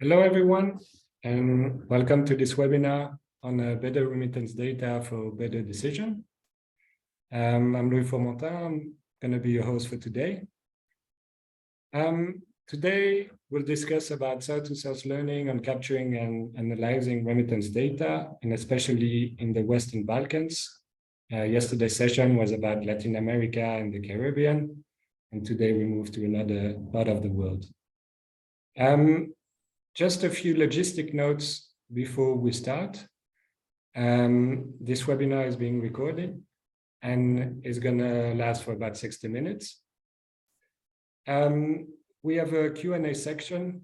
Hello, everyone, and welcome to this webinar on better remittance data for better decision. I'm Louis Formentin. I'm going to be your host for today. Today, we'll discuss about source-to-source learning on capturing and analyzing remittance data, and especially in the Western Balkans. Yesterday's session was about Latin America and the Caribbean, and today we move to another part of the world. Just a few logistic notes before we start. This webinar is being recorded and is going to last for about 60 minutes. We have a Q&A section.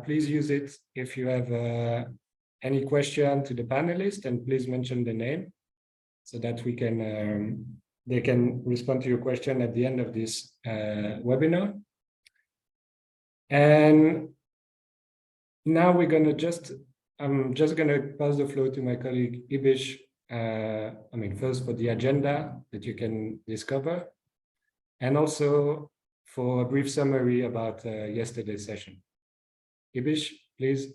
Please use it if you have any question to the panelists, and please mention the name so that we can they can respond to your question at the end of this webinar. And now we're going to I'm just going to pass the floor to my colleague Ibish. First for the agenda that you can discover, and also for a brief summary about yesterday's session. Ibish, please.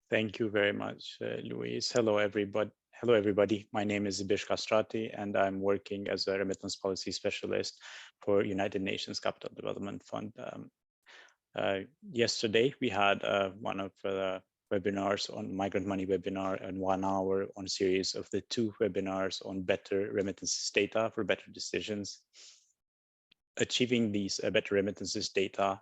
Thank you very much, Luis. Hello, everybody. My name is Ibish Castrati, and I'm working as a remittance policy specialist for United Nations Capital Development Fund. Yesterday, we had one of the webinars on migrant money webinar, and 1 hour on a series of the 2 webinars on better remittances data for better decisions. Achieving these better remittances data,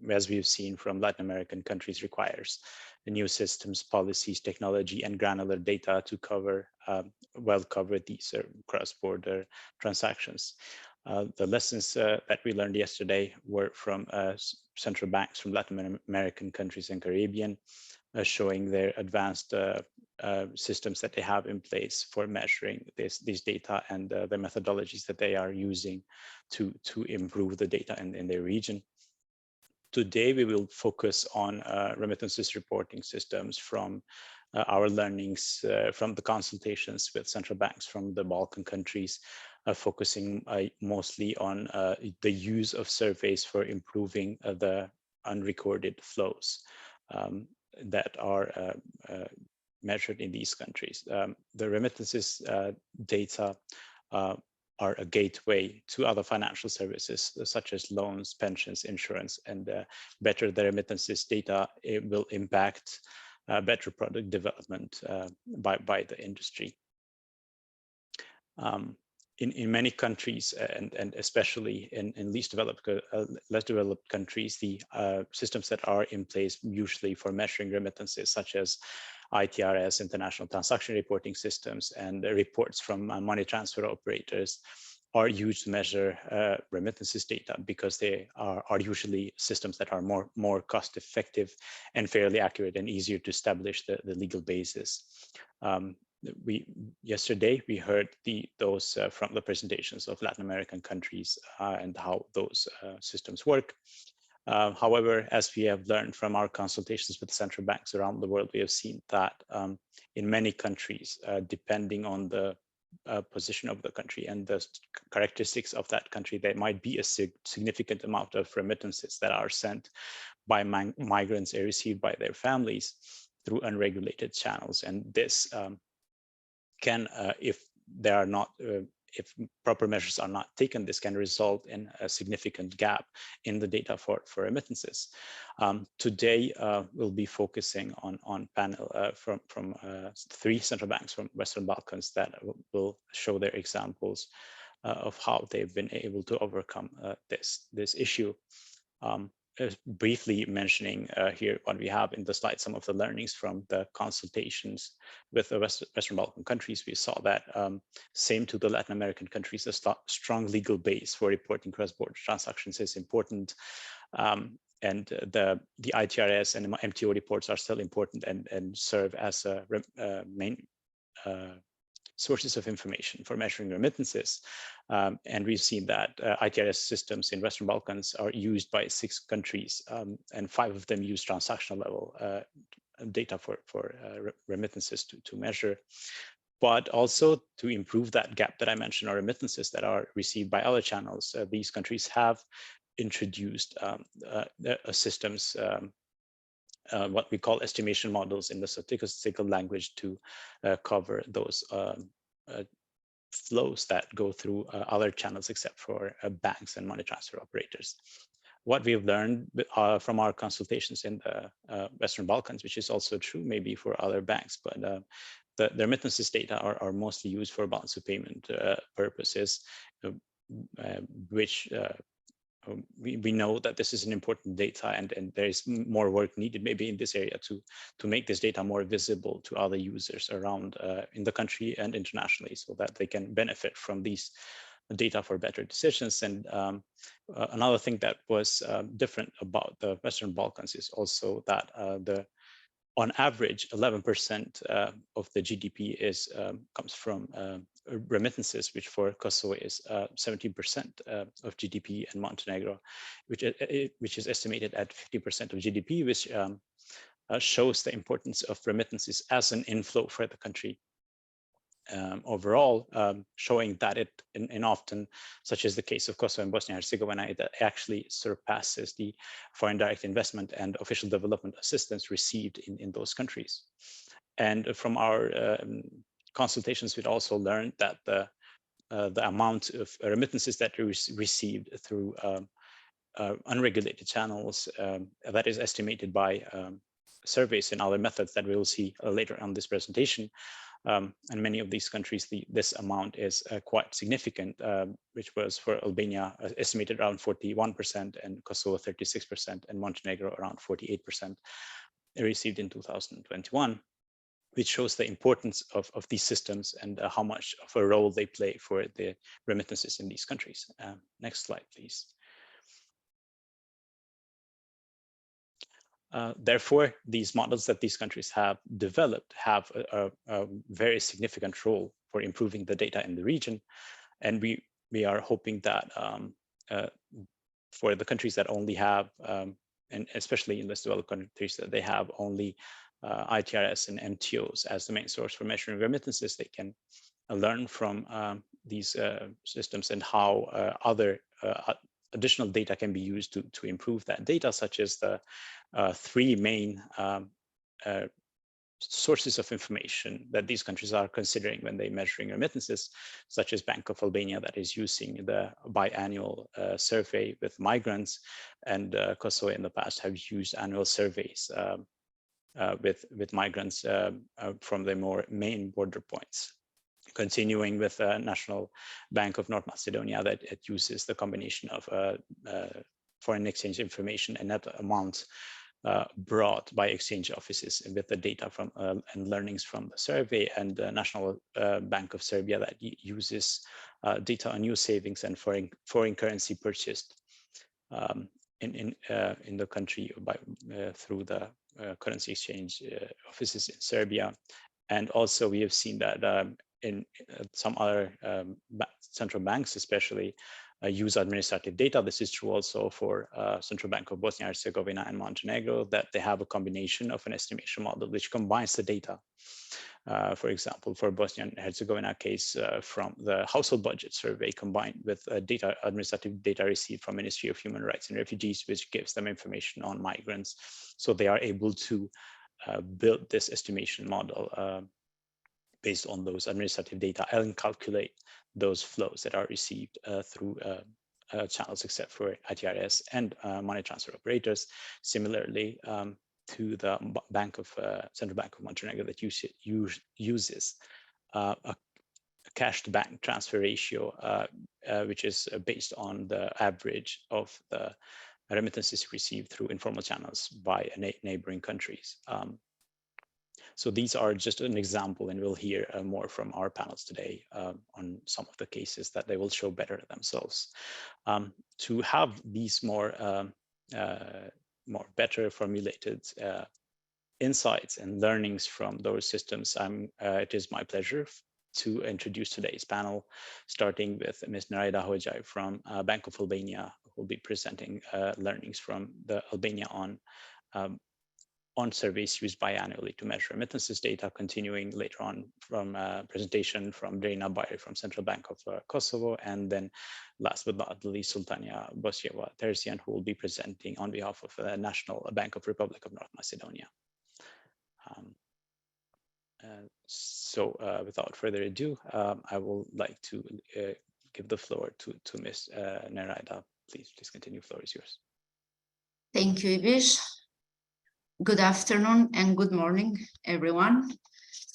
as we've seen from Latin American countries, requires the new systems, policies, technology, and granular data to cover these cross-border transactions. The lessons that we learned yesterday were from central banks from Latin American countries and Caribbean, showing their advanced systems that they have in place for measuring these data and the methodologies that they are using to improve the data in their region. Today, we will focus on remittances reporting systems from our learnings from the consultations with central banks from the Balkan countries, focusing mostly on the use of surveys for improving the unrecorded flows that are measured in these countries. The remittances data are a gateway to other financial services, such as loans, pensions, insurance, and better the remittances data, it will impact better product development by the industry. In many countries, and especially in less developed countries, the systems that are in place usually for measuring remittances, such as ITRS, International Transaction Reporting Systems, and reports from money transfer operators, are used to measure remittances data because they are usually systems that are more cost effective and fairly accurate and easier to establish the legal basis. Yesterday we heard those from the presentations of Latin American countries and how those systems work. However, as we have learned from our consultations with central banks around the world, we have seen that in many countries, depending on the position of the country and the characteristics of that country, there might be a significant amount of remittances that are sent by migrants and received by their families through unregulated channels. And this can, if proper measures are not taken, this can result in a significant gap in the data for remittances. Today, we'll be focusing on panel from 3 central banks from Western Balkans that will show their examples of how they've been able to overcome this issue. Briefly mentioning here what we have in the slide, some of the learnings from the consultations with the Western Balkan countries. We saw that same to the Latin American countries, a strong legal base for reporting cross-border transactions is important. And the ITRS and MTO reports are still important and serve as a main sources of information for measuring remittances. And we've seen that ITRS systems in Western Balkans are used by 6 countries, and 5 of them use transactional level data for remittances to measure. But also to improve that gap that I mentioned, or remittances that are received by other channels, these countries have introduced systems what we call estimation models in the statistical language to cover those flows that go through other channels except for banks and money transfer operators. What we've learned from our consultations in the Western Balkans, which is also true maybe for other banks, but the remittances data are mostly used for balance of payment purposes, which we know that this is an important data, and there is more work needed maybe in this area to make this data more visible to other users around in the country and internationally, so that they can benefit from these data for better decisions. And another thing that was different about the Western Balkans is also that on average, 11% of the GDP comes from remittances, which for Kosovo is 17% of GDP, and Montenegro, which is estimated at 50% of GDP, which shows the importance of remittances as an inflow for the country. Overall, showing that it in often, such as the case of Kosovo and Bosnia and Herzegovina, it actually surpasses the foreign direct investment and official development assistance received in those countries. And from our consultations, we'd also learned that the amount of remittances that we received through unregulated channels, that is estimated by surveys and other methods that we will see later on this presentation. And many of these countries, this amount is quite significant, which was for Albania estimated around 41%, and Kosovo 36%, and Montenegro around 48% received in 2021, which shows the importance of these systems and how much of a role they play for the remittances in these countries. Next slide, please. Therefore, these models that these countries have developed have a very significant role for improving the data in the region. And we are hoping that for the countries that only have, and especially in less developed countries, that they have only ITRS and MTOs as the main source for measuring remittances, they can learn from these systems and how other additional data can be used to improve that data, such as the three main sources of information that these countries are considering when they're measuring remittances, such as Bank of Albania, that is using the biannual survey with migrants, and Kosovo in the past have used annual surveys with migrants from the more main border points. Continuing with National Bank of North Macedonia, that it uses the combination of foreign exchange information and net amounts brought by exchange offices with the data from and learnings from the survey, and the National Bank of Serbia, that uses data on new savings and foreign currency purchased in the country through the currency exchange offices in Serbia. And also we have seen that in some other central banks, especially, use administrative data. This is true also for Central Bank of Bosnia and Herzegovina and Montenegro, that they have a combination of an estimation model which combines the data. For example, for Bosnia and Herzegovina case, from the household budget survey combined with administrative data received from Ministry of Human Rights and Refugees, which gives them information on migrants. So they are able to build this estimation model based on those administrative data and calculate those flows that are received through channels except for ITRS and money transfer operators. Similarly, to the Central Bank of Montenegro, that uses a cash to bank transfer ratio, which is based on the average of the remittances received through informal channels by neighboring countries. So these are just an example, and we'll hear more from our panels today on some of the cases that they will show better themselves. To have these more better formulated insights and learnings from those systems, it is my pleasure to introduce today's panel, starting with Ms. Narida Hojai from Bank of Albania, who will be presenting learnings from the Albania on on surveys used biannually to measure remittances data, continuing later on from a presentation from Drina Bayer from Central Bank of Kosovo, and then last but not least, Sultania Bosjeva Terzian, who will be presenting on behalf of the National Bank of Republic of North Macedonia. Without further ado, I would like to give the floor to Ms. Nereida. Please continue, the floor is yours. Thank you, Ibish. Good afternoon and good morning, everyone.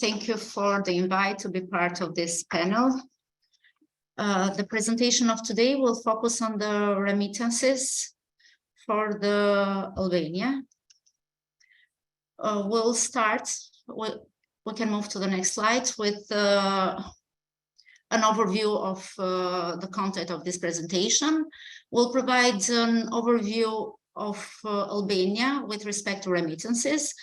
Thank you for the invite to be part of this panel. The presentation of today will focus on the remittances for the Albania. We'll start, we can move to the next slide with an overview of the content of this presentation. We'll provide an overview of Albania with respect to remittances.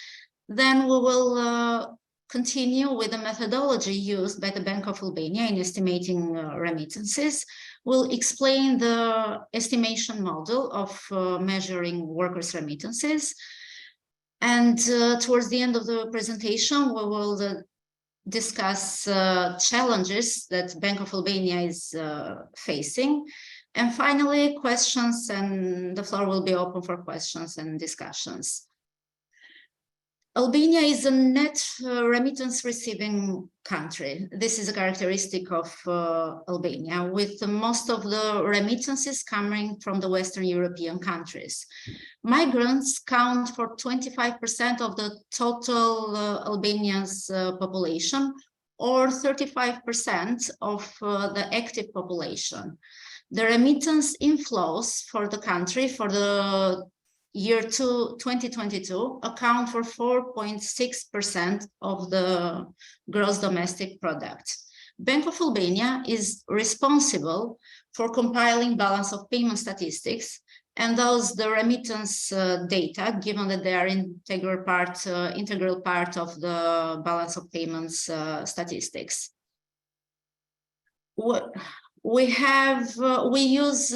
Then we will continue with the methodology used by the Bank of Albania in estimating remittances. We'll explain the estimation model of measuring workers' remittances. And towards the end of the presentation, we will discuss challenges that Bank of Albania is facing. And finally, questions, and the floor will be open for questions and discussions. Albania is a net remittance receiving country. This is a characteristic of Albania, with most of the remittances coming from the Western European countries. Migrants count for 25% of the total Albania's population, or 35% of the active population. The remittance inflows for the country for the year 2022 account for 4.6% of the gross domestic product. Bank of Albania is responsible for compiling balance of payment statistics, and thus the remittance data, given that they are integral part of the balance of payments statistics. We use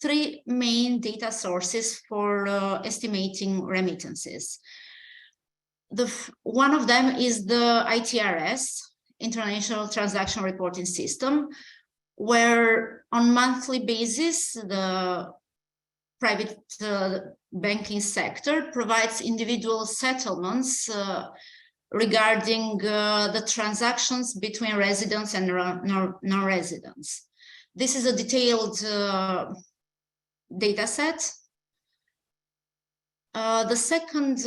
three main data sources for estimating remittances. One of them is the ITRS, International Transaction Reporting System, where on monthly basis, the private banking sector provides individual settlements regarding the transactions between residents and non-residents. This is a detailed data set. The second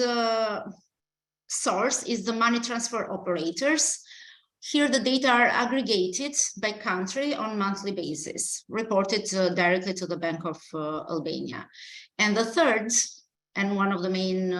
source is the money transfer operators. Here the data are aggregated by country on monthly basis, reported directly to the Bank of Albania. And the third, and one of the main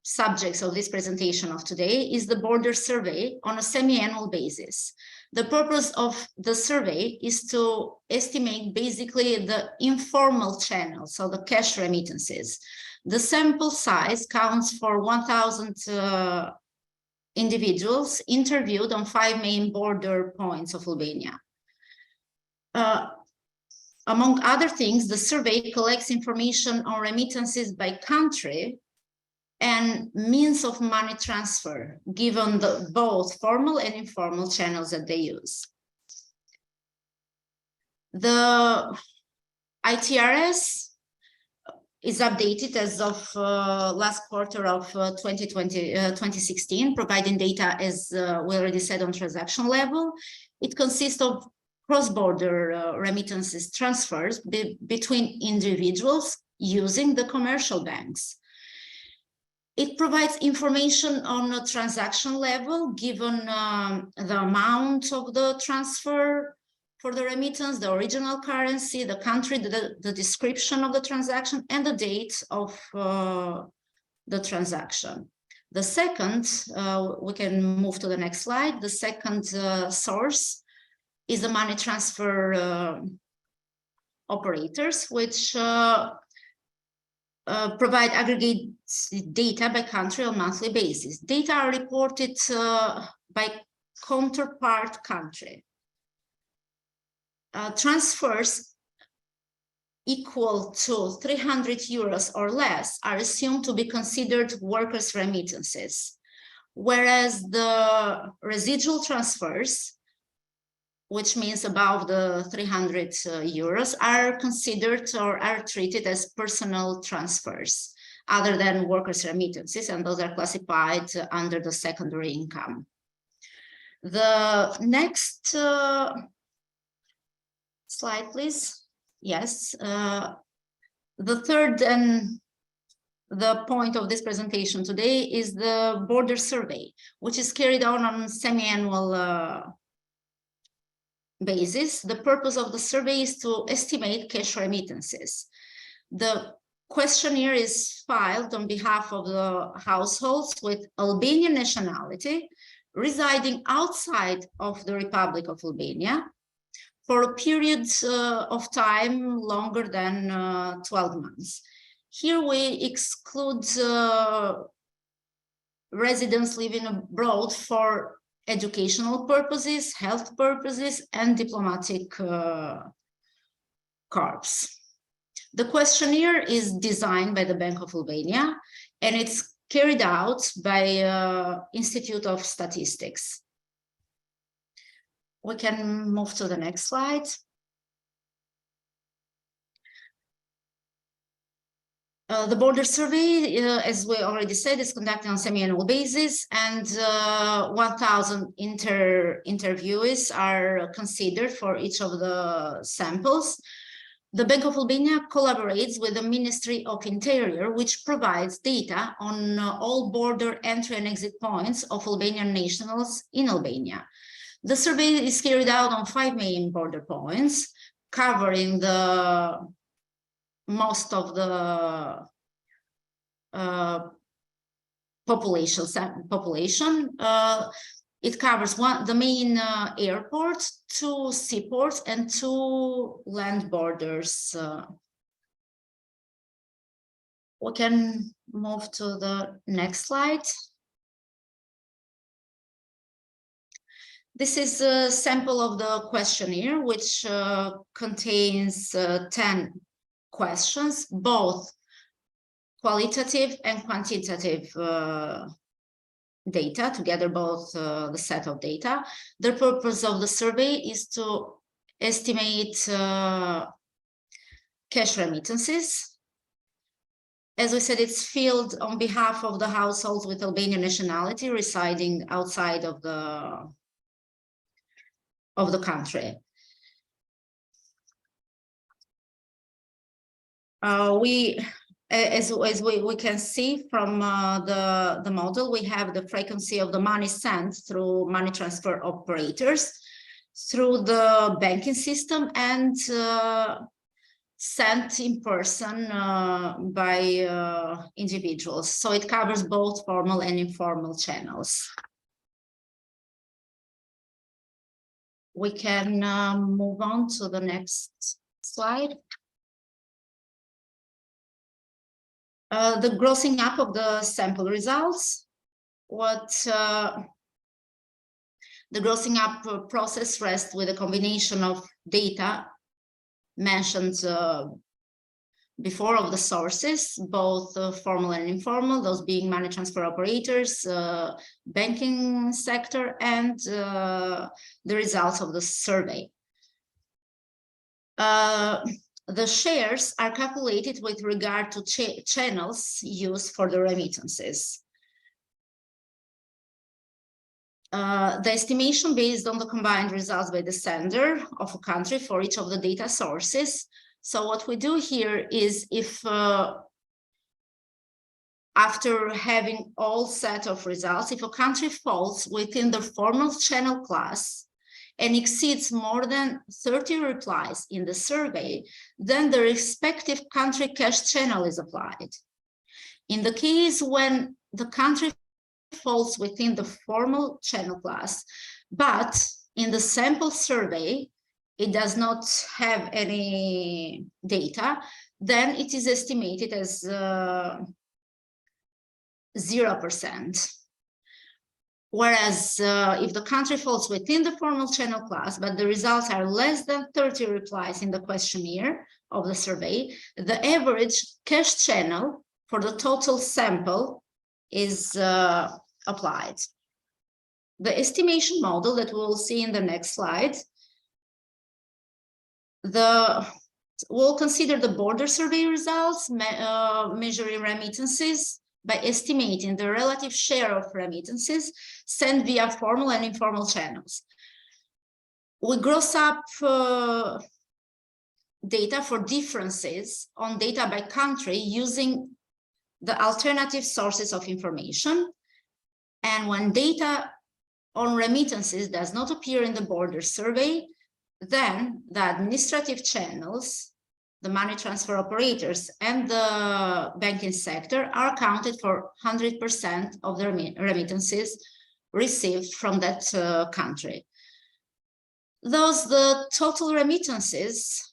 subjects of this presentation of today, is the border survey on a semi-annual basis. The purpose of the survey is to estimate basically the informal channels, so the cash remittances. The sample size counts for 1,000 individuals interviewed on 5 main border points of Albania. Among other things, the survey collects information on remittances by country and means of money transfer, given both formal and informal channels that they use. The ITRS is updated as of last quarter of 2016, providing data, as we already said, on transaction level. It consists of cross-border remittances transfers between individuals using the commercial banks. It provides information on a transaction level, given the amount of the transfer for the remittance, the original currency, the country, the description of the transaction, and the date of the transaction. The second, we can move to the next slide. The second source is the money transfer operators, which provide aggregate data by country on monthly basis. Data are reported by counterpart country. Transfers equal to 300 euros or less are assumed to be considered workers' remittances, whereas the residual transfers, which means above the 300 euros, are considered or are treated as personal transfers, other than workers' remittances, and those are classified under the secondary income. The next slide, please. Yes. The third and the point of this presentation today is the border survey, which is carried out on semi-annual basis. The purpose of the survey is to estimate cash remittances. The questionnaire is filed on behalf of the households with Albanian nationality residing outside of the Republic of Albania for a period of time longer than 12 months. Here we exclude residents living abroad for educational purposes, health purposes, and diplomatic corps. The questionnaire is designed by the Bank of Albania, and it's carried out by Institute of Statistics. We can move to the next slide. The border survey, as we already said, is conducted on semi-annual basis, and 1,000 interviewees are considered for each of the samples. The Bank of Albania collaborates with the Ministry of Interior, which provides data on all border entry and exit points of Albanian nationals in Albania. The survey is carried out on 5 main border points, covering the most of the population. It covers the main airport, 2 seaports, and 2 land borders. We can move to the next slide. This is a sample of the questionnaire, which contains 10 questions, both qualitative and quantitative data, together both the set of data. The purpose of the survey is to estimate cash remittances. As we said, it's filled on behalf of the households with Albanian nationality residing outside of the country. As we can see from the model, we have the frequency of the money sent through money transfer operators, through the banking system, and sent in person by individuals. So it covers both formal and informal channels. We can move on to the next slide. The grossing up of the sample results. The grossing up process rests with a combination of data mentioned before of the sources, both formal and informal, those being money transfer operators, banking sector, and the results of the survey. The shares are calculated with regard to channels used for the remittances. The estimation based on the combined results by the sender of a country for each of the data sources. So what we do here is, if after having all set of results, if a country falls within the formal channel class and exceeds more than 30 replies in the survey, then the respective country cash channel is applied. In the case when the country falls within the formal channel class, but in the sample survey, it does not have any data, then it is estimated as 0%. Whereas if the country falls within the formal channel class, but the results are less than 30 replies in the questionnaire, of the survey, the average cash channel for the total sample is applied. The estimation model that we will see in the next slide, we'll consider the border survey results, measuring remittances by estimating the relative share of remittances sent via formal and informal channels. We gross up data for differences on data by country using the alternative sources of information. And when data on remittances does not appear in the border survey, then the administrative channels, the money transfer operators, and the banking sector are accounted for 100% of the remittances received from that country. Thus, the total remittances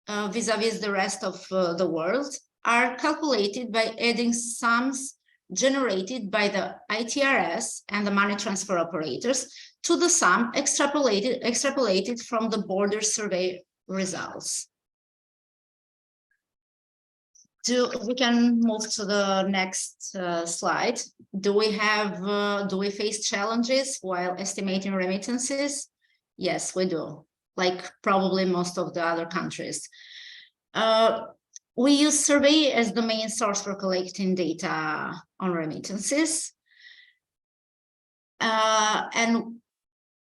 vis-a-vis the rest of the world are calculated by adding sums generated by the ITRS and the money transfer operators to the sum extrapolated from the border survey results. We can move to the next slide. Do we face challenges while estimating remittances? Yes, we do, like probably most of the other countries. We use survey as the main source for collecting data on remittances. And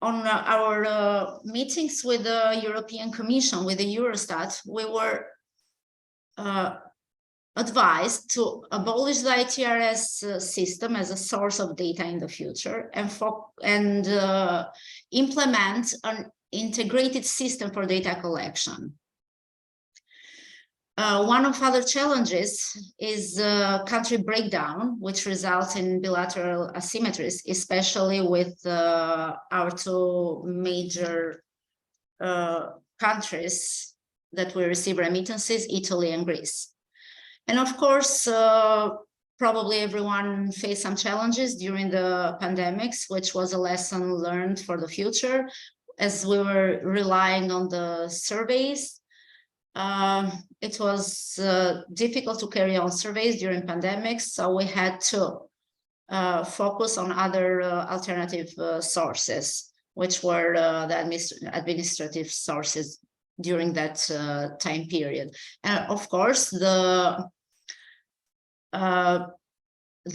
on our meetings with the European Commission, with the Eurostat, we were advised to abolish the ITRS system as a source of data in the future and implement an integrated system for data collection. One of other challenges is country breakdown, which results in bilateral asymmetries, especially with our two major countries that we receive remittances, Italy and Greece. And of course, probably everyone faced some challenges during the pandemics, which was a lesson learned for the future, as we were relying on the surveys. It was difficult to carry on surveys during pandemics, so we had to focus on other alternative sources, which were the administrative sources during that time period. And of course, the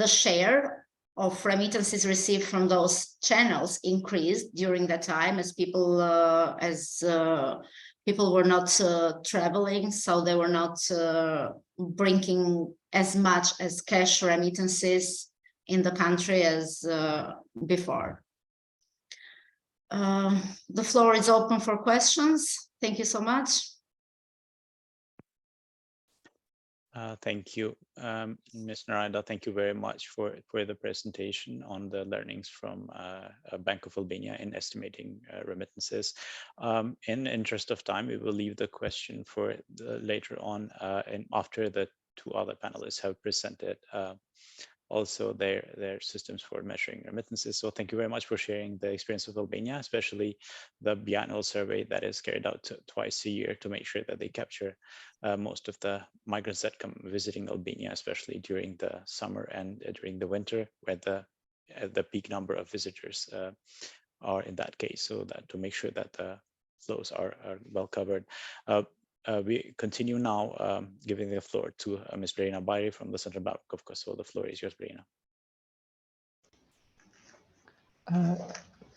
share of remittances received from those channels increased during that time as people were not traveling, so they were not bringing as much as cash remittances in the country as before. The floor is open for questions. Thank you so much. Thank you, Ms. Naranda. Thank you very much for the presentation on the learnings from Bank of Albania in estimating remittances. In the interest of time, we will leave the question for later on and after the two other panelists have presented also their systems for measuring remittances. So thank you very much for sharing the experience of Albania, especially the biannual survey that is carried out twice a year to make sure that they capture most of the migrants that come visiting Albania, especially during the summer and during the winter, where the peak number of visitors are in that case, so that to make sure that the flows are well covered. We continue now, giving the floor to Ms. Brena Bayri from the Central Bank of Kosovo. The floor is yours, Brena.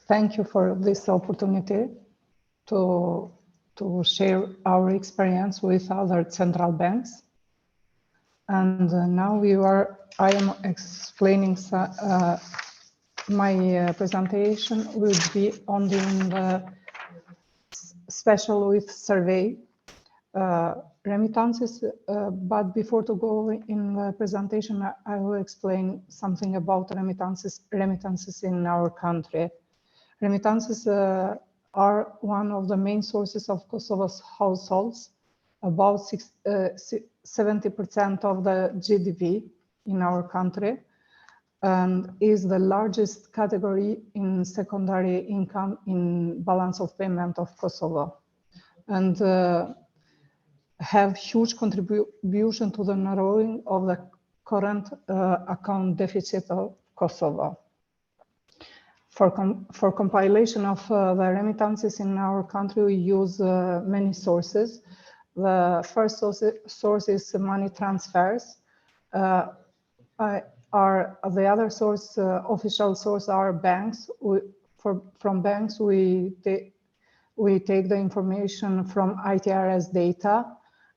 Thank you for this opportunity to share our experience with other central banks. And now I am explaining my presentation will be on the special with survey remittances, but before to go in the presentation, I will explain something about remittances in our country. Remittances are one of the main sources of Kosovo's households, about 70% of the GDP in our country, and is the largest category in secondary income in balance of payment of Kosovo. And have huge contribution to the narrowing of the current account deficit of Kosovo. For compilation of the remittances in our country, we use many sources. The first source is money transfers. The other source, official source, are banks. From banks, we take the information from ITRS data,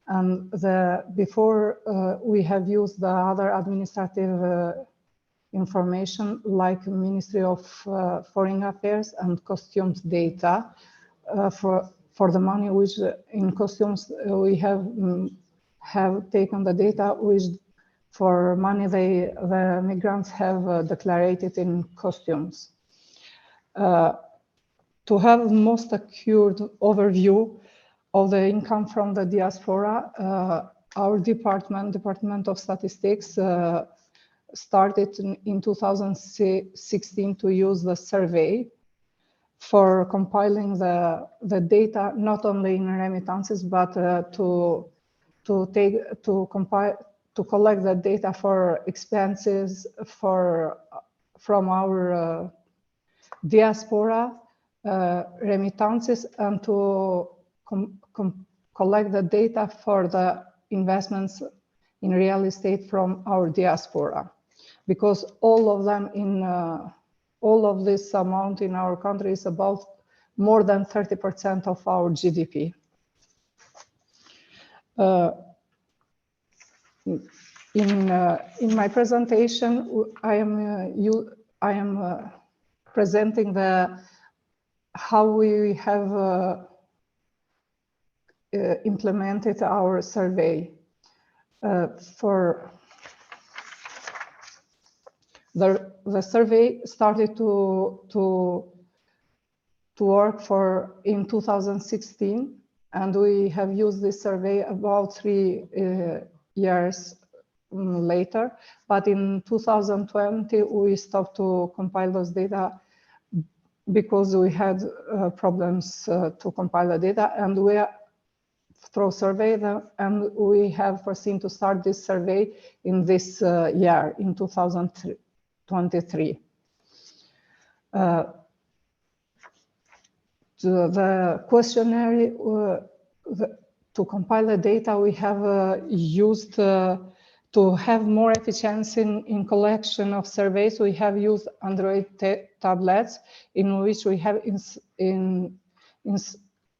and before we have used the other administrative information like Ministry of Foreign Affairs and Customs data. For the money which in customs we have taken the data which for money the migrants have declared it in customs. To have most accurate overview of the income from the diaspora, our Department of Statistics started in 2016 to use the survey for compiling the data, not only in remittances, but to collect the data for expenses from our diaspora remittances, and to collect the data for the investments in real estate from our diaspora, because all of them all of this amount in our country is about more than 30% of our GDP. In my presentation, I am presenting how we have implemented our survey. For the survey started to work in 2016, and we have used this survey about 3 years later. But in 2020, we stopped to compile those data because we had problems to compile the data, and we through survey them, and we have foreseen to start this survey in this year, in 2023. The questionnaire, to compile the data, we have used to have more efficiency in collection of surveys. We have used Android tablets in which we have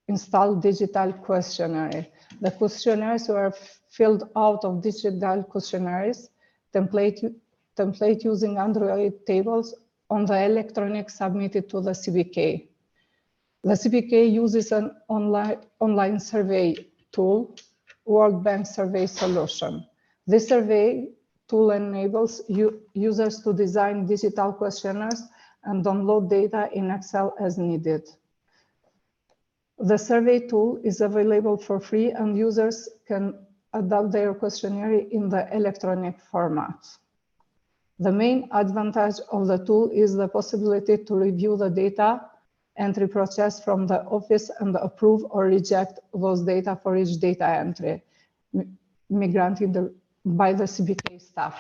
installed digital questionnaire. The questionnaires were filled out of digital questionnaires, template using Android tables on the electronic submitted to the CBK. The CBK uses an online survey tool, World Bank Survey Solution. This survey tool enables users to design digital questionnaires and download data in Excel as needed. The survey tool is available for free, and users can adapt their questionnaire in the electronic format. The main advantage of the tool is the possibility to review the data entry process from the office and approve or reject those data for each data entry by the CBK staff.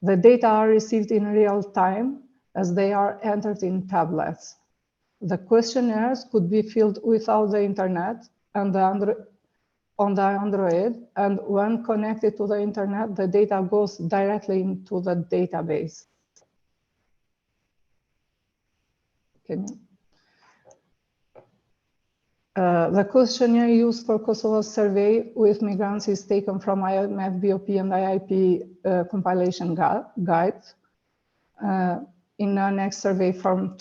The data are received in real time as they are entered in tablets. The questionnaires could be filled without the internet and on the Android, and when connected to the internet, the data goes directly into the database. The questionnaire used for Kosovo survey with migrants is taken from IMF, BOP, and IIP compilation guide in our next survey from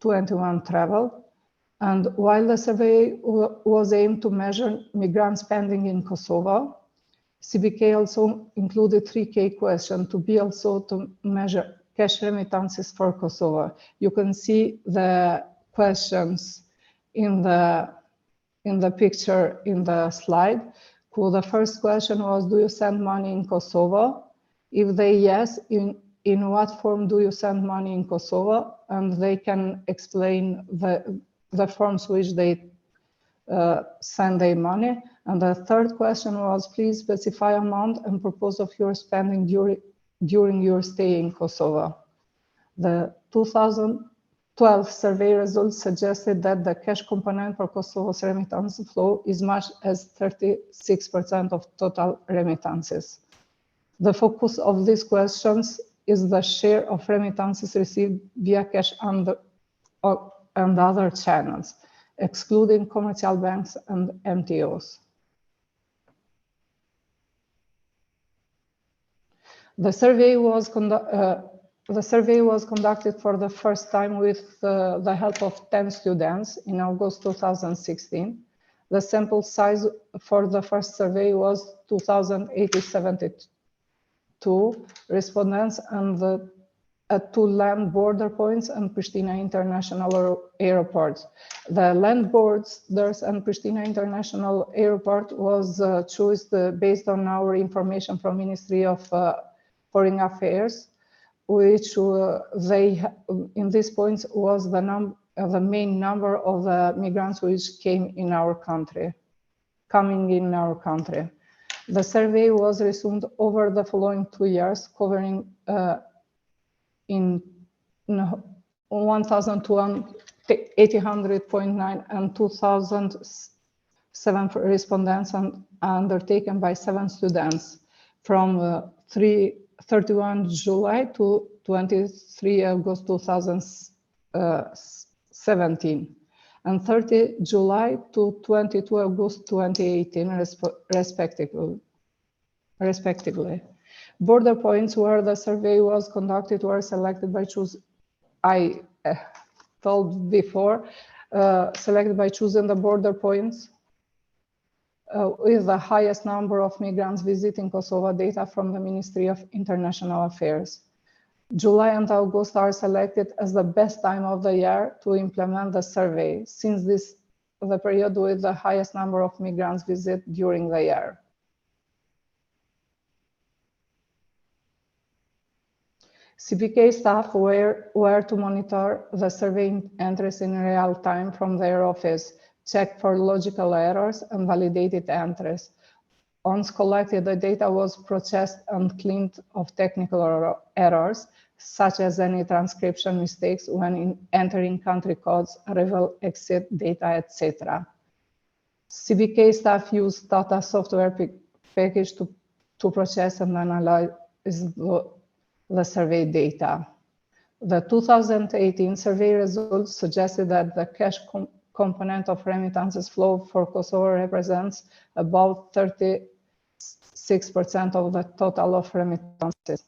21 travel. And while the survey was aimed to measure migrant spending in Kosovo, CBK also included 3K questions to be also to measure cash remittances for Kosovo. You can see the questions in the picture in the slide. The first question was, do you send money in Kosovo? If they yes, in what form do you send money in Kosovo? And they can explain the forms which they send their money. And the third question was, please specify amount and purpose of your spending during your stay in Kosovo. The 2012 survey results suggested that the cash component for Kosovo's remittance flow is much as 36% of total remittances. The focus of these questions is the share of remittances received via cash and other channels, excluding commercial banks and MTOs. The survey was conducted for the first time with the help of 10 students in August 2016. The sample size for the first survey was 2,072 respondents and at 2 land border points and Pristina International Airport. The land borders and Pristina International Airport was chosen based on our information from Ministry of Foreign Affairs, which in these points was the main number of the migrants which coming in our country. The survey was resumed over the following 2 years, covering in 1,800.9 and 2,007 respondents and undertaken by 7 students from 31 July to 23 August 2017 and 30 July to 22 August 2018 respectively. Border points where the survey was conducted were selected by I told before, selected by choosing the border points with the highest number of migrants visiting Kosovo data from the Ministry of International Affairs. July and August are selected as the best time of the year to implement the survey, since this is the period with the highest number of migrants visit during the year. CBK staff were to monitor the survey entries in real time from their office, check for logical errors and validated entries. Once collected, the data was processed and cleaned of technical errors, such as any transcription mistakes when entering country codes, arrival, exit data, etc. CBK staff used Tata software package to process and analyze the survey data. The 2018 survey results suggested that the cash component of remittances flow for Kosovo represents about 36% of the total of remittances.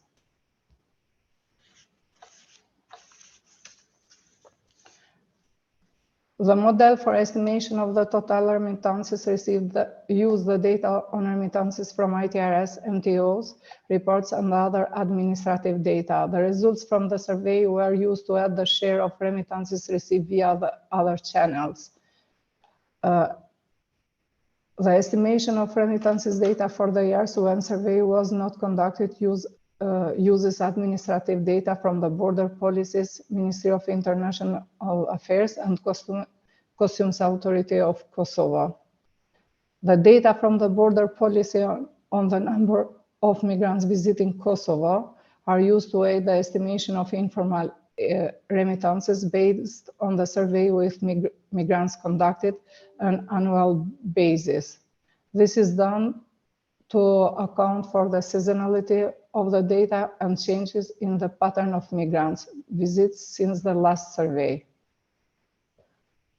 The model for estimation of the total remittances received used the data on remittances from ITRS, MTOs, reports, and other administrative data. The results from the survey were used to add the share of remittances received via the other channels. The estimation of remittances data for the years when survey was not conducted uses administrative data from the border policies, Ministry of International Affairs, and Customs Authority of Kosovo. The data from the border policy on the number of migrants visiting Kosovo are used to aid the estimation of informal remittances based on the survey with migrants conducted on an annual basis. This is done to account for the seasonality of the data and changes in the pattern of migrants visits since the last survey.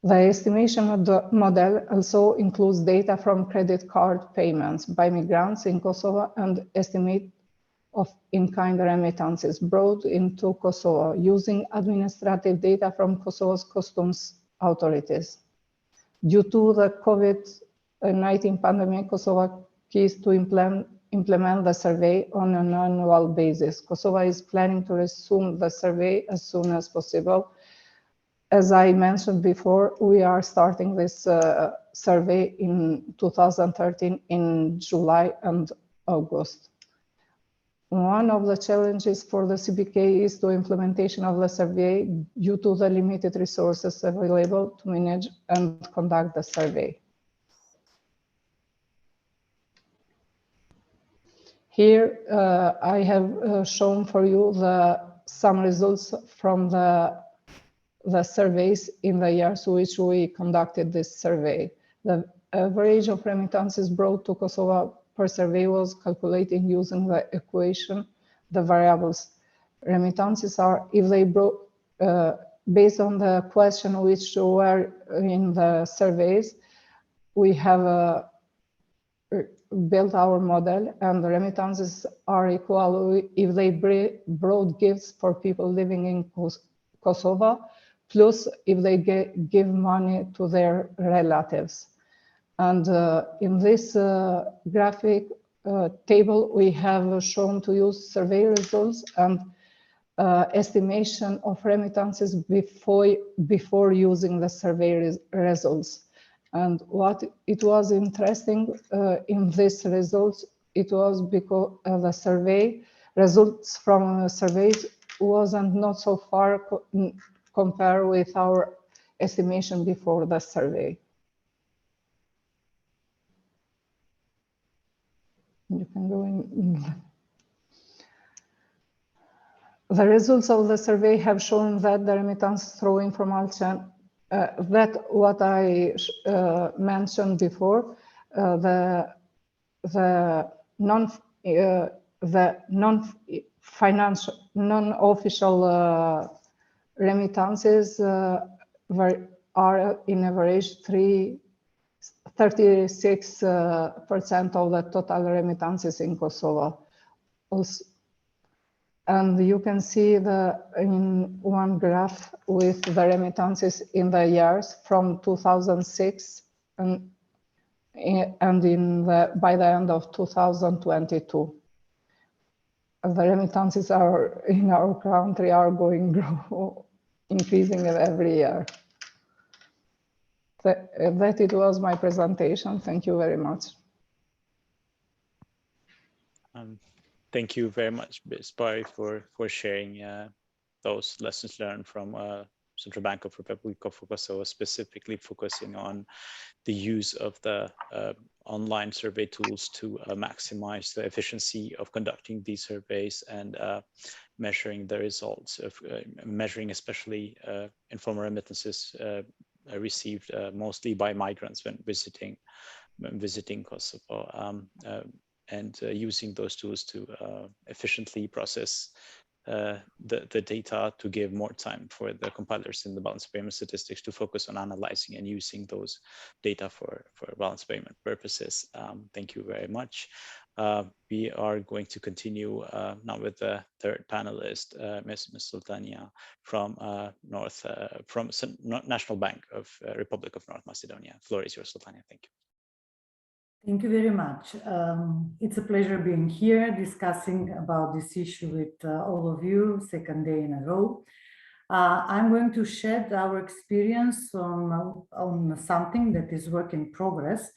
The estimation model also includes data from credit card payments by migrants in Kosovo and estimate of in-kind remittances brought into Kosovo using administrative data from Kosovo's customs authorities. Due to the COVID-19 pandemic, Kosovo is to implement the survey on an annual basis. Kosovo is planning to resume the survey as soon as possible. As I mentioned before, we are starting this survey in 2013 in July and August. One of the challenges for the CBK is the implementation of the survey due to the limited resources available to manage and conduct the survey. Here, I have shown for you some results from the surveys in the years which we conducted this survey. The average of remittances brought to Kosovo per survey was calculated using the equation, the variables. Remittances are, if they brought, based on the question which were in the surveys, we have built our model, and the remittances are equal if they brought gifts for people living in Kosovo, plus if they give money to their relatives. And in this graphic table, we have shown to you survey results and estimation of remittances before using the survey results. And what it was interesting in this results, it was because the survey results from surveys wasn't not so far compared with our estimation before the survey. You can go in. The results of the survey have shown that the remittance through information, that what I mentioned before, the non-financial, non-official remittances are in average 36% of the total remittances in Kosovo. Also, and you can see in one graph with the remittances in the years from 2006 and by the end of 2022. The remittances are in our country are increasing every year. That it was my presentation. Thank you very much. Thank you very much, Bari, for sharing those lessons learned from Central Bank of Republic of Kosovo, specifically focusing on the use of the online survey tools to maximize the efficiency of conducting these surveys and measuring the results of measuring especially informal remittances received mostly by migrants when visiting Kosovo. And using those tools to efficiently process the data to give more time for the compilers in the balance payment statistics to focus on analyzing and using those data for balance payment purposes. Thank you very much. We are going to continue now with the third panelist, Ms. Sultania from National Bank of Republic of North Macedonia. Floor is yours, Sultania. Thank you. Thank you very much. It's a pleasure being here discussing about this issue with all of you, second day in a row. I'm going to shed our experience on something that is work in progress,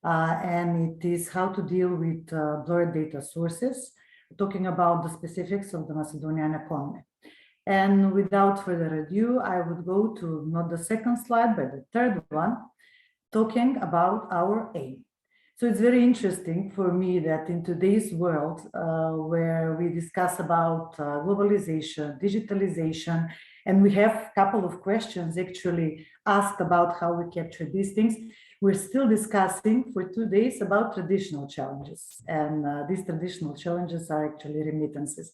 and it is how to deal with blurred data sources, talking about the specifics of the Macedonian economy. And without further ado, I would go to not the second slide, but the third one, talking about our aim. So it's very interesting for me that in today's world, where we discuss about globalization, digitalization, and we have a couple of questions actually asked about how we capture these things, we're still discussing for 2 days about traditional challenges. And these traditional challenges are actually remittances.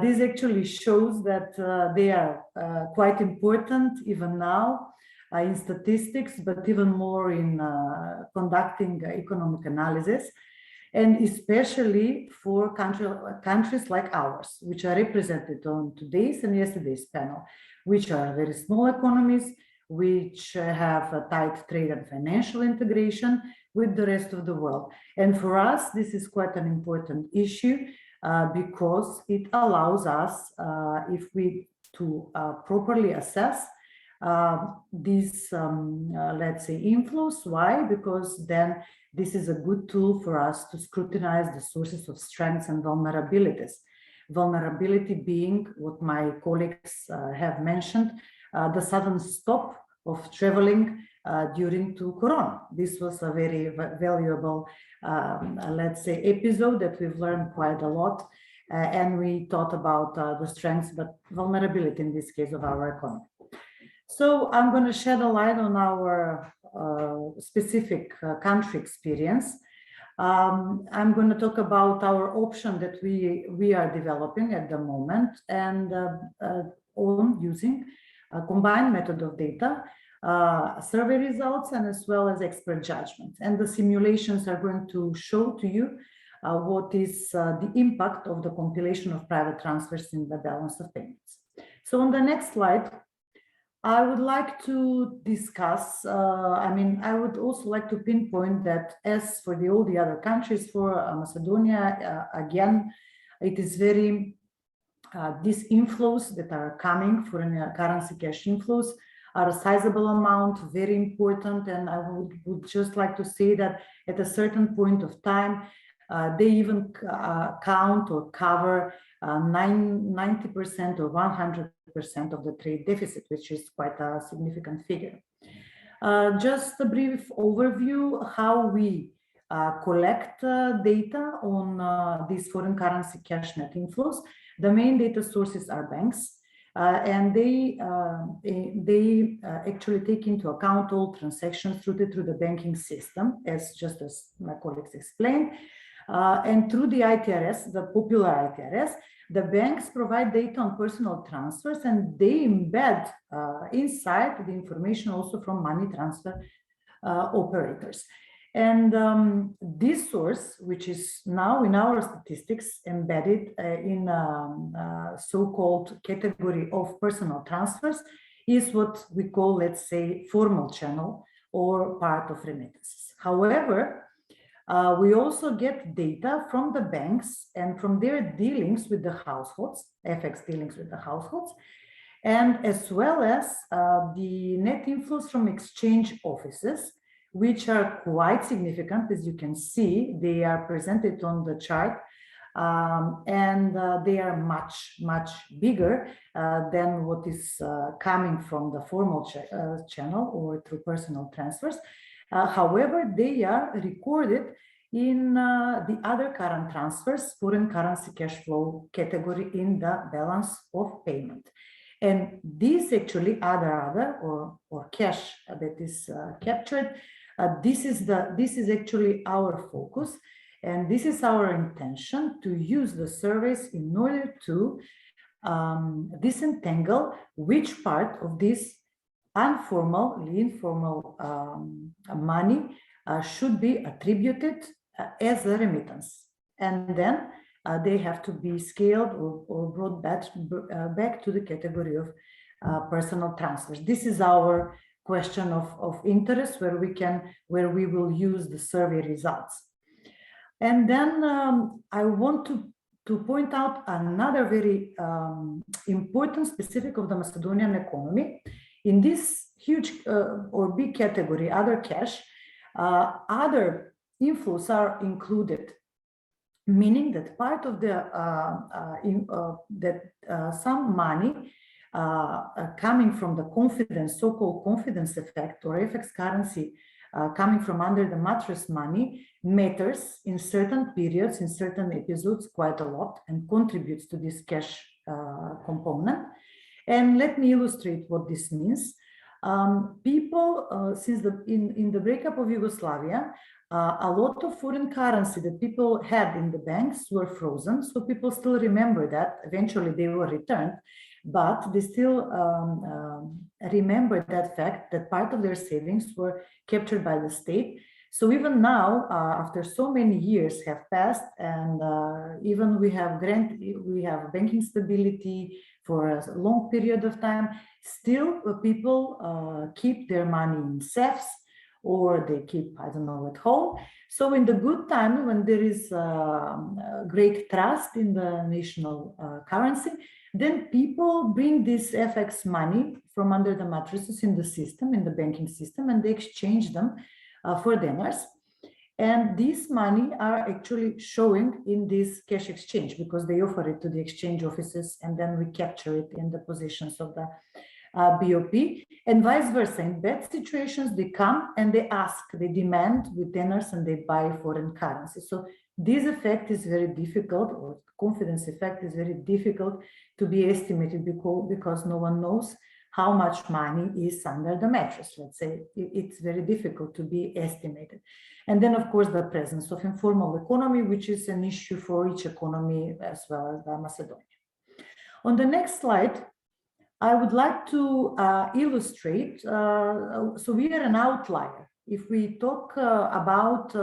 This actually shows that they are quite important even now, in statistics, but even more in conducting economic analysis, and especially for countries like ours, which are represented on today's and yesterday's panel, which are very small economies, which have a tight trade and financial integration with the rest of the world. And for us, this is quite an important issue because it allows us, if we to properly assess these, let's say, inflows. Why? Because then this is a good tool for us to scrutinize the sources of strengths and vulnerabilities. Vulnerability being what my colleagues have mentioned, the sudden stop of traveling during to Corona. This was a very valuable, let's say, episode that we've learned quite a lot, and we thought about the strengths but vulnerability in this case of our economy. So I'm going to shed a light on our specific country experience. I'm going to talk about our option that we are developing at the moment, and on using a combined method of data, survey results, and as well as expert judgment. And the simulations are going to show to you what is the impact of the compilation of private transfers in the balance of payments. So on the next slide, I would like to discuss, I would also like to pinpoint that as for all the other countries, for Macedonia, again, it is very, these inflows that are coming, foreign currency cash inflows, are a sizable amount, very important. And I would just like to say that at a certain point of time, they even count or cover 90% or 100% of the trade deficit, which is quite a significant figure. Just a brief overview how we collect data on these foreign currency cash net inflows. The main data sources are banks, and they actually take into account all transactions routed through the banking system, as my colleagues explained. And through the ITRS, the popular ITRS, the banks provide data on personal transfers, and they embed inside the information also from money transfer operators. And this source, which is now in our statistics embedded in a so-called category of personal transfers, is what we call, let's say, formal channel or part of remittances. However, we also get data from the banks and from their dealings with the households, FX dealings with the households, and as well as the net inflows from exchange offices, which are quite significant. As you can see, they are presented on the chart, and they are much, much bigger than what is coming from the formal channel or through personal transfers. However, they are recorded in the other current transfers, foreign currency cash flow category in the balance of payment. And this actually other or cash that is captured, this is actually our focus, and this is our intention to use the surveys in order to disentangle which part of this informal money should be attributed as a remittance, and then they have to be scaled or brought back to the category of personal transfers. This is our question of interest, where we will use the survey results. And then I want to point out another very important specific of the Macedonian economy. In this huge or big category, other cash, other inflows are included, meaning that part of the some money coming from the confidence, so-called confidence effect, or FX currency coming from under the mattress money, matters in certain periods, in certain episodes quite a lot, and contributes to this cash component. And let me illustrate what this means. People, since in the breakup of Yugoslavia, a lot of foreign currency that people had in the banks were frozen. So people still remember that. Eventually they were returned, but they still remember that fact that part of their savings were captured by the state. So even now, after so many years have passed, and even we have banking stability for a long period of time, still people keep their money in safes, or they keep, I don't know, at home. So in the good time, when there is great trust in the national currency, then people bring this FX money from under the mattresses in the system, in the banking system, and they exchange them for dinars. And these money are actually showing in this cash exchange, because they offer it to the exchange offices, and then we capture it in the positions of the BOP, and vice versa. In bad situations, they come and they ask, they demand with tenors and they buy foreign currency. So this effect is very difficult, or confidence effect is very difficult to be estimated because no one knows how much money is under the mattress. Let's say it's very difficult to be estimated. And then, of course, the presence of informal economy, which is an issue for each economy as well as Macedonia. On the next slide, I would like to illustrate, so we are an outlier. If we talk about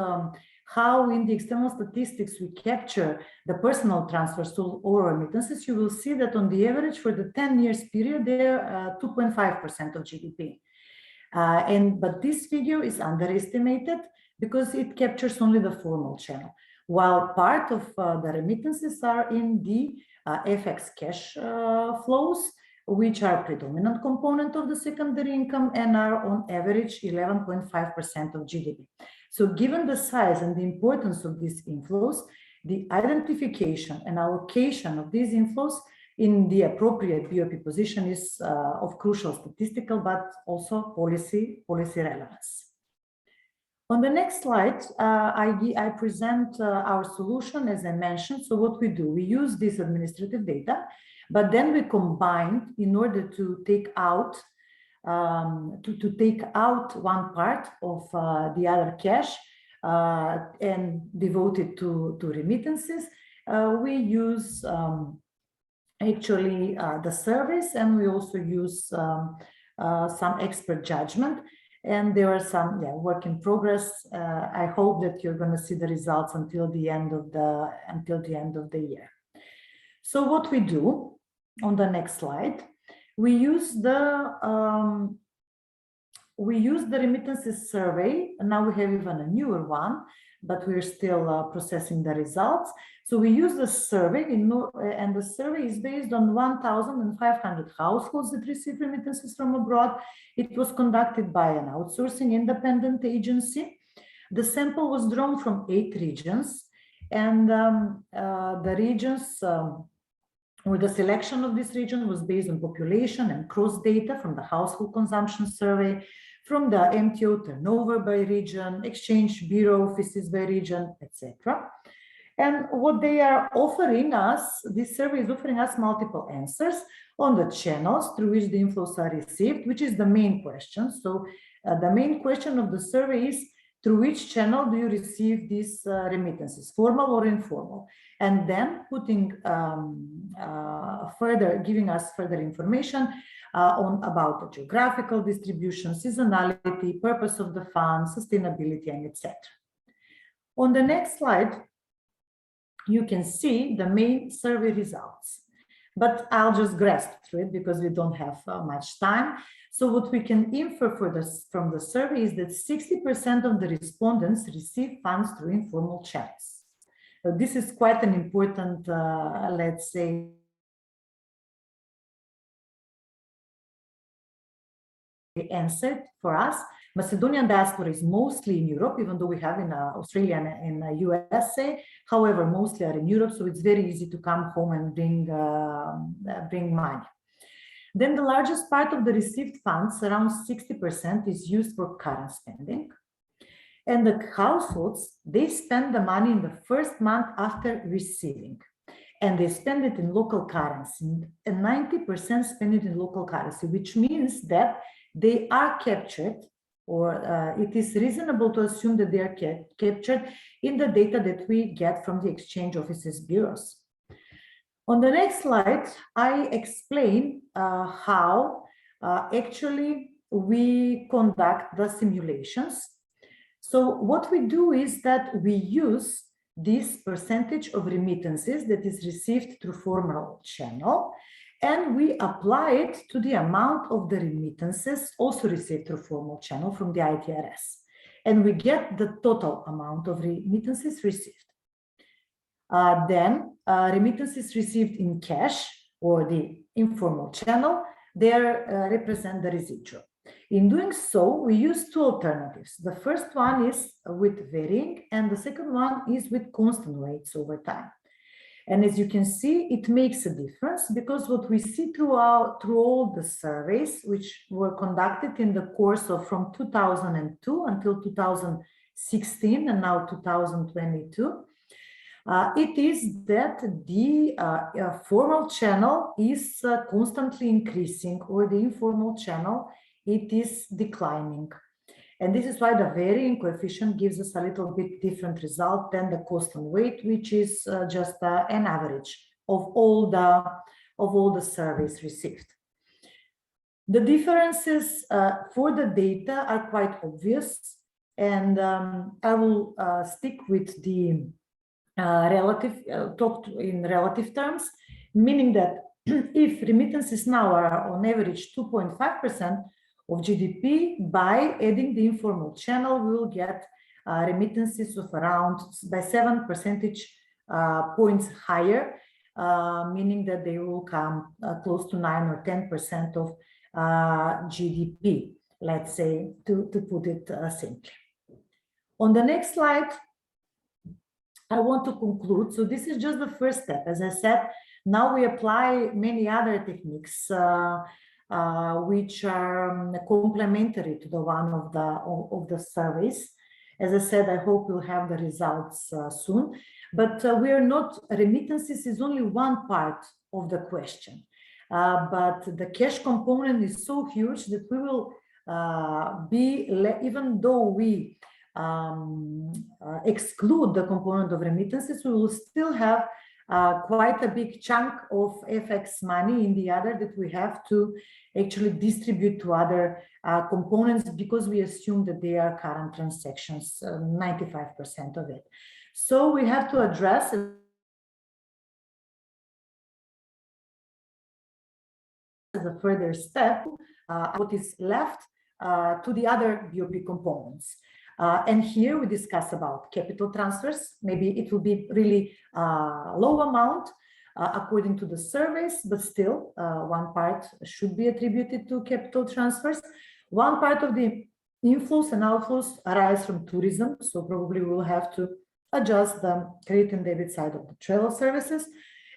how in the external statistics we capture the personal transfers to or remittances, you will see that on the average for the 10 years period, they're 2.5% of GDP. But this figure is underestimated because it captures only the formal channel, while part of the remittances are in the FX cash flows, which are predominant component of the secondary income and are on average 11.5% of GDP. So given the size and the importance of these inflows, the identification and allocation of these inflows in the appropriate BOP position is of crucial statistical, but also policy relevance. On the next slide, I present our solution, as I mentioned. So what we do, we use this administrative data, but then we combine in order to take out one part of the other cash and devote it to remittances. We use actually the service, and we also use some expert judgment. And there are some work in progress. I hope that you're going to see the results until the end of the year. So what we do on the next slide, we use the remittances survey, and now we have even a newer one, but we're still processing the results. So we use the survey, and the survey is based on 1,500 households that receive remittances from abroad. It was conducted by an outsourcing independent agency. The sample was drawn from 8 regions, and the regions, or the selection of this region was based on population and cross data from the household consumption survey, from the MTO turnover by region, exchange bureau offices by region, etc. And what they are offering us, this survey is offering us multiple answers on the channels through which the inflows are received, which is the main question. So the main question of the survey is, through which channel do you receive these remittances, formal or informal? And then putting giving us further information about the geographical distribution, seasonality, purpose of the fund, sustainability, and etc. On the next slide, you can see the main survey results, but I'll just grasp through it because we don't have much time. So what we can infer from the survey is that 60% of the respondents receive funds through informal channels. So this is quite an important, let's say, answer for us. Macedonian diaspora is mostly in Europe, even though we have in Australia and in USA. However, mostly are in Europe, so it's very easy to come home and bring money. Then the largest part of the received funds, around 60%, is used for current spending. And the households, they spend the money in the first month after receiving. And they spend it in local currency. And 90% spend it in local currency, which means that they are captured, or it is reasonable to assume that they are captured in the data that we get from the exchange offices bureaus. On the next slide, I explain how actually we conduct the simulations. So what we do is that we use this percentage of remittances that is received through formal channel, and we apply it to the amount of the remittances also received through formal channel from the ITRS. And we get the total amount of remittances received. Then remittances received in cash or the informal channel, they represent the residual. In doing so, we use 2 alternatives. The first one is with varying, and the second one is with constant rates over time. And as you can see, it makes a difference, because what we see through all the surveys, which were conducted in the course of from 2002 until 2016 and now 2022, it is that the formal channel is constantly increasing, or the informal channel, it is declining. And this is why the varying coefficient gives us a little bit different result than the cost and weight, which is just an average of all the surveys received. The differences for the data are quite obvious, and I will stick with the talk in relative terms, meaning that if remittances now are on average 2.5% of GDP, by adding the informal channel, we will get remittances of around by 7 percentage points higher, meaning that they will come close to 9 or 10% of GDP, let's say, to put it simply. On the next slide, I want to conclude. So this is just the first step. As I said, now we apply many other techniques which are complementary to the one of the surveys. As I said, I hope we'll have the results soon. But we are not, remittances is only one part of the question. But the cash component is so huge that we will even though we exclude the component of remittances, we will still have quite a big chunk of FX money in the other that we have to actually distribute to other components, because we assume that they are current transactions, 95% of it. So we have to address as a further step what is left to the other BOP components. And here we discuss about capital transfers. Maybe it will be really low amount according to the surveys, but still one part should be attributed to capital transfers. One part of the inflows and outflows arise from tourism, so probably we'll have to adjust the credit and debit side of the travel services.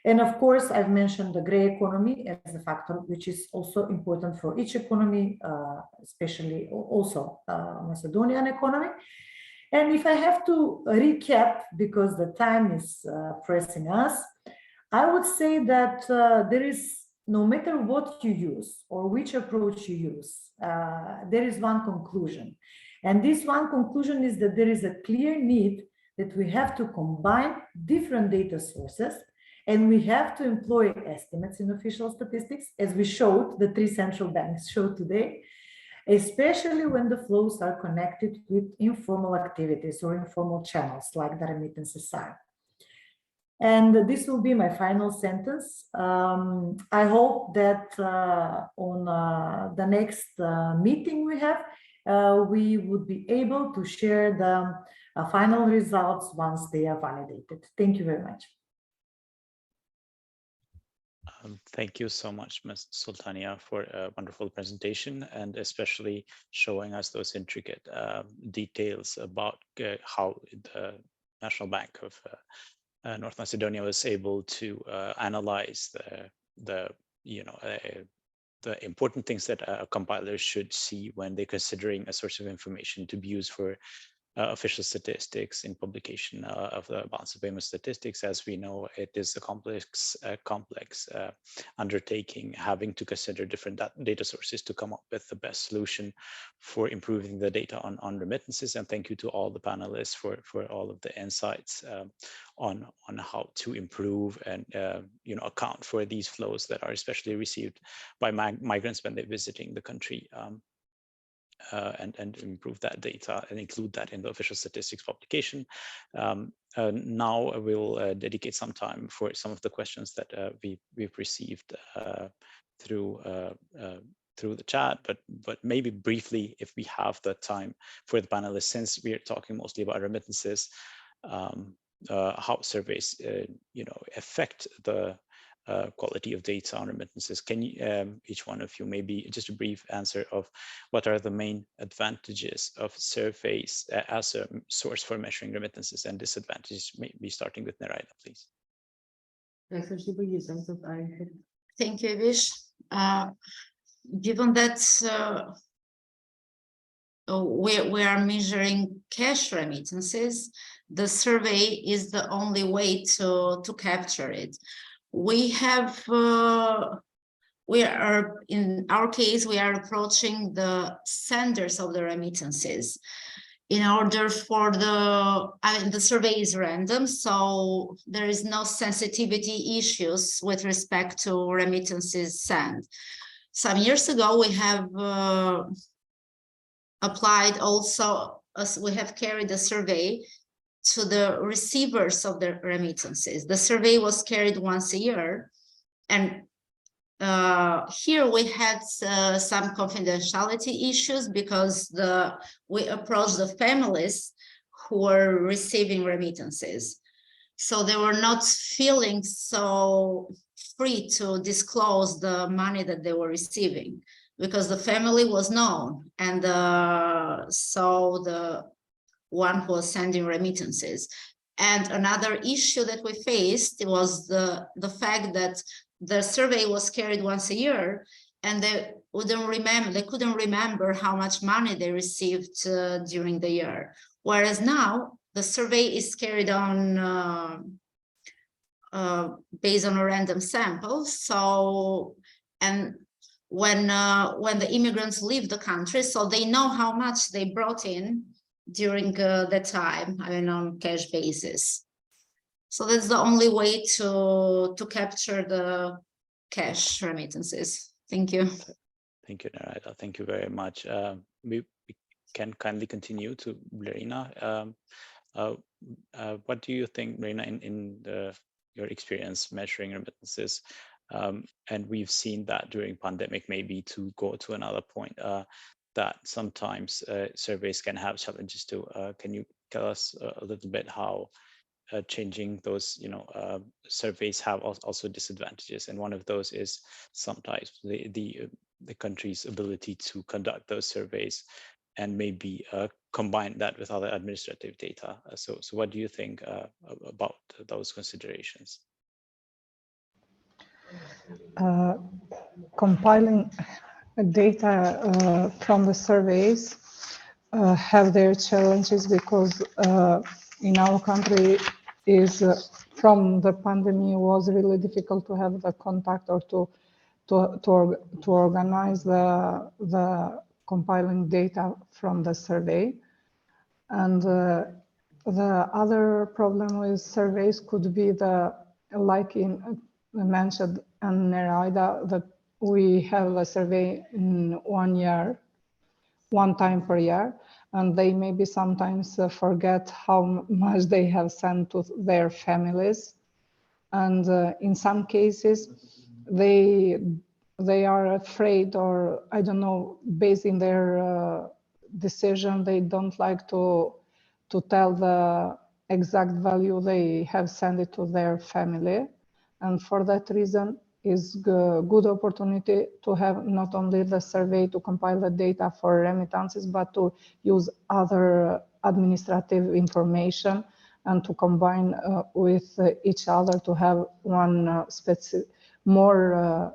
And of course, I've mentioned the gray economy as a factor, which is also important for each economy, especially also Macedonian economy. And if I have to recap, because the time is pressing us, I would say that there is, no matter what you use or which approach you use, there is one conclusion. And this one conclusion is that there is a clear need that we have to combine different data sources, and we have to employ estimates in official statistics, as we showed, the 3 central banks showed today, especially when the flows are connected with informal activities or informal channels like the remittances are. And this will be my final sentence. I hope that on the next meeting we have, we would be able to share the final results once they are validated. Thank you very much. Thank you so much, Ms. Sultania, for a wonderful presentation, and especially showing us those intricate details about how the National Bank of North Macedonia was able to analyze the important things that a compiler should see when they're considering a source of information to be used for official statistics in publication of the balance of payment statistics. As we know, it is a complex undertaking, having to consider different data sources to come up with the best solution for improving the data on remittances. And thank you to all the panelists for all of the insights on how to improve and account for these flows that are especially received by migrants when they're visiting the country. And improve that data and include that in the official statistics publication. Now we'll dedicate some time for some of the questions that we've received through the chat, but maybe briefly, if we have the time for the panelists, since we are talking mostly about remittances, how surveys affect the quality of data on remittances. Can you, each one of you, maybe just a brief answer of what are the main advantages of surveys as a source for measuring remittances and disadvantages, maybe starting with Neraida, please. Thank you, Ibish. Given that we are measuring cash remittances, the survey is the only way to capture it. We are, in our case, we are approaching the senders of the remittances in order for the survey is random, so there is no sensitivity issues with respect to remittances sent. Some years ago, we have applied also, as we have carried a survey to the receivers of the remittances. The survey was carried once a year, and here we had some confidentiality issues because we approached the families who were receiving remittances. So they were not feeling so free to disclose the money that they were receiving because the family was known, and so the one who was sending remittances. And another issue that we faced was the fact that the survey was carried once a year, and they couldn't remember how much money they received during the year. Whereas now the survey is carried on based on a random sample. So, and when the immigrants leave the country, so they know how much they brought in during the time, I mean, on cash basis. So that's the only way to capture the cash remittances. Thank you. Thank you, Narada. Thank you very much. We can kindly continue to Verena. What do you think, Verena, in your experience measuring remittances? And we've seen that during pandemic, maybe to go to another point, that sometimes surveys can have challenges too. Can you tell us a little bit how changing those, surveys have also disadvantages? And one of those is sometimes the country's ability to conduct those surveys and maybe combine that with other administrative data. So what do you think about those considerations? Compiling data from the surveys have their challenges because in our country from the pandemic was really difficult to have the contact or to organize the compiling data from the survey. And the other problem with surveys could be like mentioned and Nerida, that we have a survey in 1 year, one time per year, and they maybe sometimes forget how much they have sent to their families. And in some cases, they are afraid, or I don't know, based in their decision, they don't like to tell the exact value they have sent it to their family. And for that reason, is a good opportunity to have not only the survey to compile the data for remittances, but to use other administrative information and to combine with each other to have one more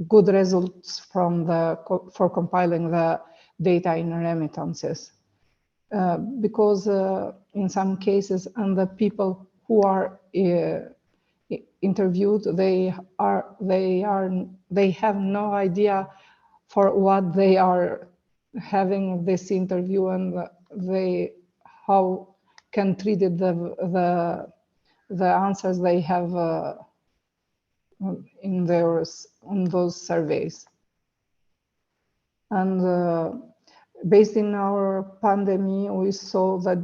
good results for compiling the data in remittances. Because in some cases, and the people who are interviewed, they have no idea for what they are having this interview, and how can treat the answers they have in those surveys. And based in our pandemic, we saw that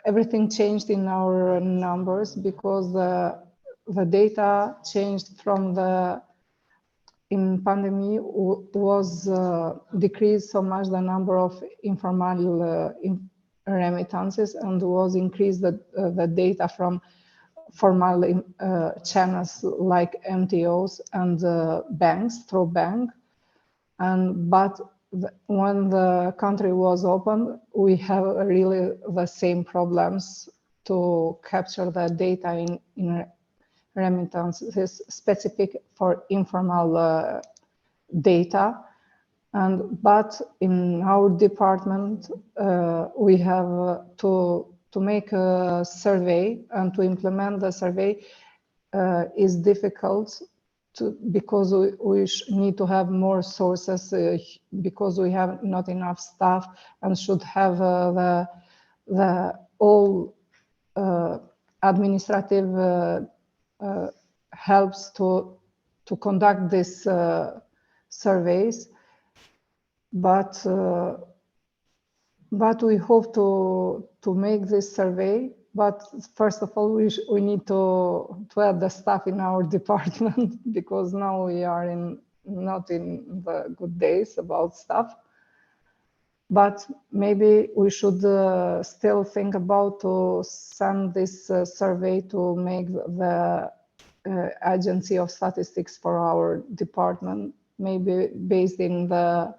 everything changed in our numbers because the data changed from in pandemic was decreased so much the number of informal remittances, and was increased the data from formal channels like MTOs and banks, through bank. But when the country was open, we have really the same problems to capture the data in remittances specific for informal data. But in our department, we have to make a survey, and to implement the survey is difficult because we need to have more sources because we have not enough staff, and should have the all administrative helps to conduct these surveys. But we hope to make this survey. But first of all, we need to add the staff in our department, because now we are not in the good days about staff. But maybe we should still think about to send this survey to make the agency of statistics for our department, maybe based in the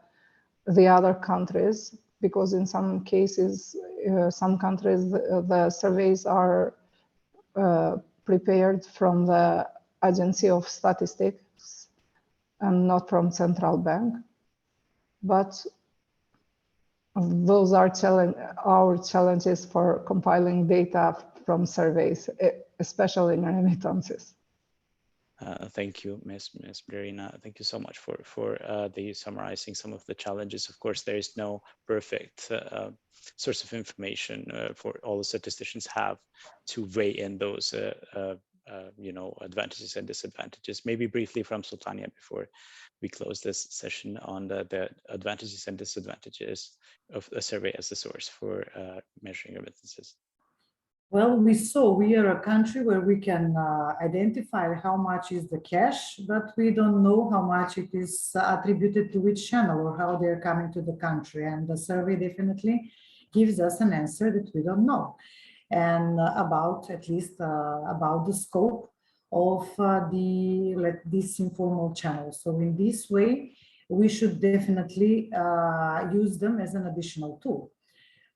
other countries, because in some cases, some countries, the surveys are prepared from the agency of statistics and not from central bank. But those are our challenges for compiling data from surveys, especially in remittances. Thank you, Ms. Blerina. Thank you so much for the summarizing some of the challenges. Of course, there is no perfect source of information for all the statisticians have to weigh in those advantages and disadvantages. Maybe briefly from Sultania before we close this session on the advantages and disadvantages of a survey as a source for measuring remittances. Well, we are a country where we can identify how much is the cash, but we don't know how much it is attributed to which channel or how they're coming to the country. And the survey definitely gives us an answer that we don't know. And about the scope of this informal channel. So in this way, we should definitely use them as an additional tool.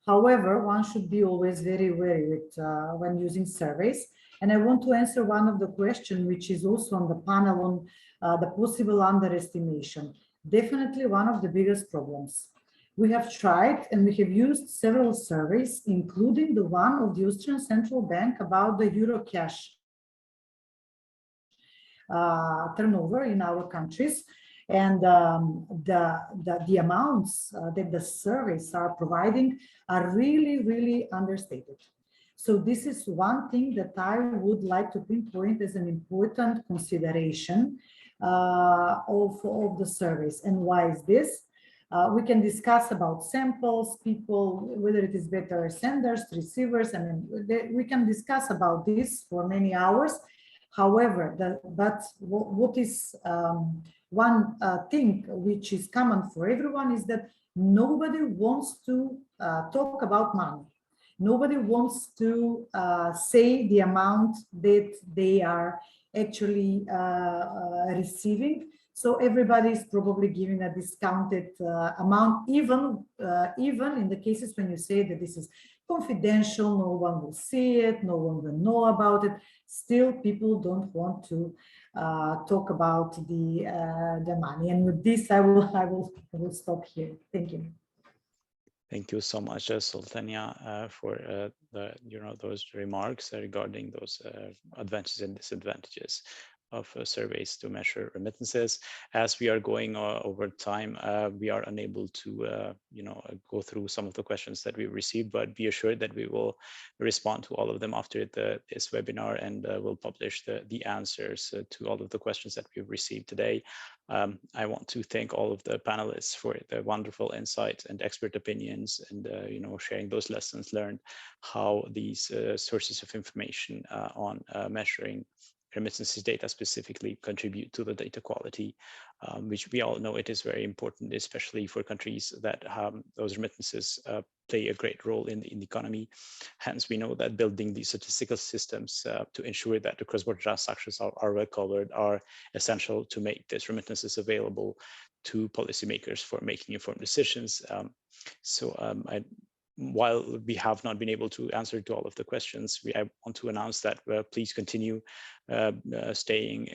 However, one should be always very wary with when using surveys. And I want to answer one of the questions, which is also on the panel on the possible underestimation. Definitely one of the biggest problems. We have tried and we have used several surveys, including the one of the Austrian Central Bank about the euro cash turnover in our countries. And the amounts that the surveys are providing are really, really understated. So this is one thing that I would like to pinpoint as an important consideration of the surveys. And why is this? We can discuss about samples, people, whether it is better senders, receivers. I mean, we can discuss about this for many hours. However, what is one thing which is common for everyone is that nobody wants to talk about money. Nobody wants to say the amount that they are actually receiving. So everybody is probably giving a discounted amount, even in the cases when you say that this is confidential, no one will see it, no one will know about it. Still, people don't want to talk about the money. And with this, I will stop here. Thank you. Thank you so much, Sultania, for those remarks regarding those advantages and disadvantages of surveys to measure remittances. As we are going over time, we are unable to go through some of the questions that we received, but be assured that we will respond to all of them after this webinar, and will publish the answers to all of the questions that we've received today. I want to thank all of the panelists for the wonderful insights and expert opinions, and sharing those lessons learned, how these sources of information on measuring remittances data specifically contribute to the data quality, which we all know it is very important, especially for countries that those remittances play a great role in the economy. Hence, we know that building these statistical systems to ensure that the cross-border transactions are well covered are essential to make these remittances available to policymakers for making informed decisions. I while we have not been able to answer to all of the questions, I want to announce that please continue staying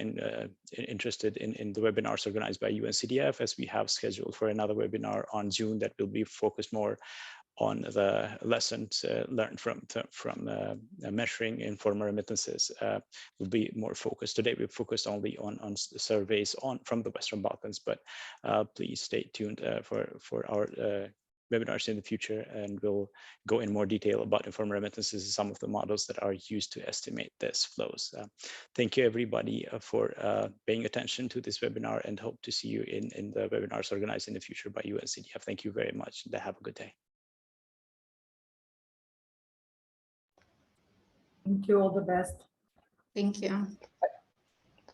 interested in the webinars organized by UNCDF, as we have scheduled for another webinar on June that will be focused more on the lessons learned from measuring informal remittances. Will be more focused. Today we've focused only on surveys from the Western Balkans, but please stay tuned for our webinars in the future, and we'll go in more detail about informal remittances and some of the models that are used to estimate these flows. Thank you everybody for paying attention to this webinar, and hope to see you in the webinars organized in the future by UNCDF. Thank you very much, and have a good day. Thank you, all the best. Thank you.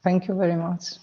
Thank you very much.